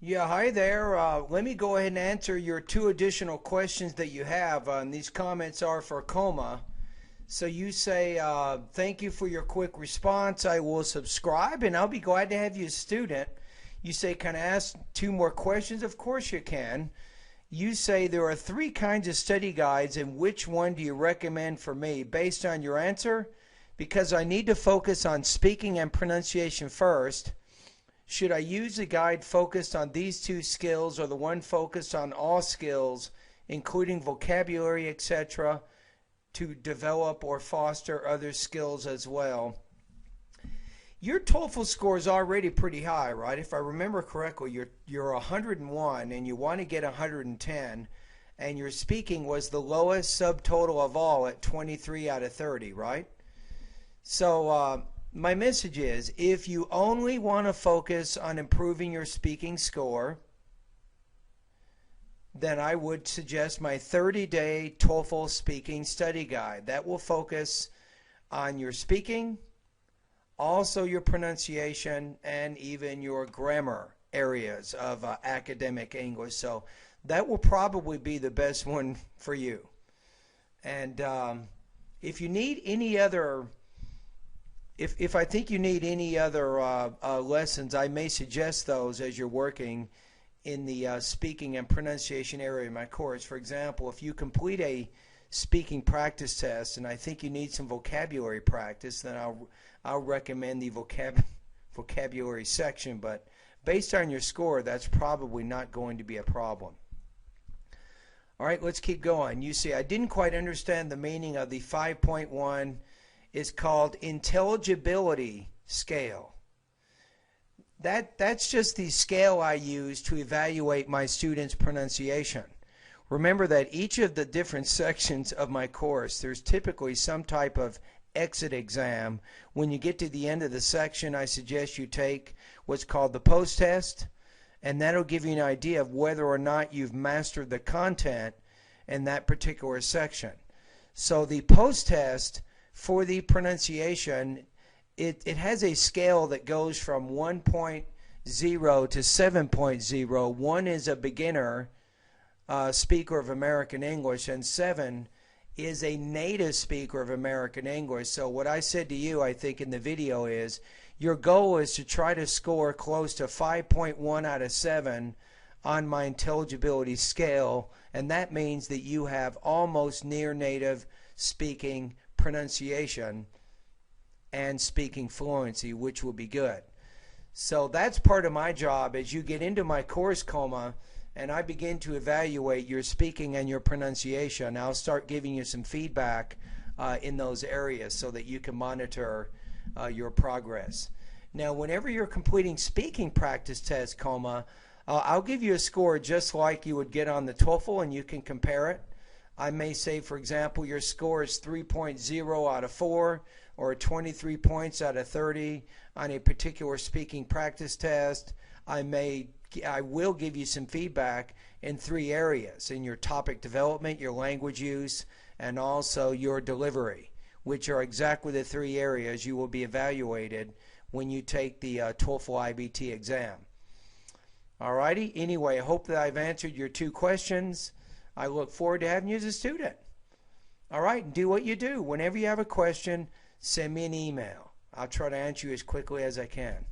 Yeah, hi there. Let me go ahead and answer your two additional questions that you have. And these comments are for Koma. So you say, thank you for your quick response. I will subscribe and I'll be glad to have you as a student. You say, can I ask two more questions? Of course you can. You say there are three kinds of study guides, and which one do you recommend for me? Based on your answer, because I need to focus on speaking and pronunciation first, should I use a guide focused on these two skills or the one focused on all skills, including vocabulary, etc., to develop or foster other skills as well? Your TOEFL score is already pretty high, right? If I remember correctly, you're 101 and you want to get 110, and your speaking was the lowest subtotal of all at 23 out of 30, right? So my message is, if you only want to focus on improving your speaking score, then I would suggest my 30-day TOEFL speaking study guide. That will focus on your speaking, also your pronunciation, and even your grammar areas of academic English. So that will probably be the best one for you. And if you need any other If I think you need any other lessons, I may suggest those as you're working in the speaking and pronunciation area of my course. For example, if you complete a speaking practice test and I think you need some vocabulary practice, then I'll recommend the vocabulary section. But based on your score, that's probably not going to be a problem. All right, let's keep going. You see, I didn't quite understand the meaning of the 5.1. Is called intelligibility scale. That's just the scale I use to evaluate my students' pronunciation. Remember that each of the different sections of my course, there's typically some type of exit exam. When you get to the end of the section, I suggest you take what's called the post-test, and that'll give you an idea of whether or not you've mastered the content in that particular section. So the post-test for the pronunciation, it has a scale that goes from 1.0 to 7.0. 1 is a beginner speaker of American English, and 7 is a native speaker of American English. So what I said to you, I think, in the video is, your goal is to try to score close to 5.1 out of 7 on my intelligibility scale, and that means that you have almost near native speaking pronunciation and speaking fluency, which will be good. So that's part of my job as you get into my course, Koma, and I begin to evaluate your speaking and your pronunciation. I'll start giving you some feedback in those areas so that you can monitor your progress. Now, whenever you're completing speaking practice tests, Koma, I'll give you a score just like you would get on the TOEFL, and you can compare it. I may say, for example, your score is 3.0 out of 4 or 23 points out of 30 on a particular speaking practice test. I will give you some feedback in 3 areas: in your topic development, your language use, and also your delivery, which are exactly the 3 areas you will be evaluated when you take the TOEFL IBT exam. Alrighty, anyway, I hope that I've answered your 2 questions. I look forward to having you as a student. All right, do what you do. Whenever you have a question, send me an email. I'll try to answer you as quickly as I can.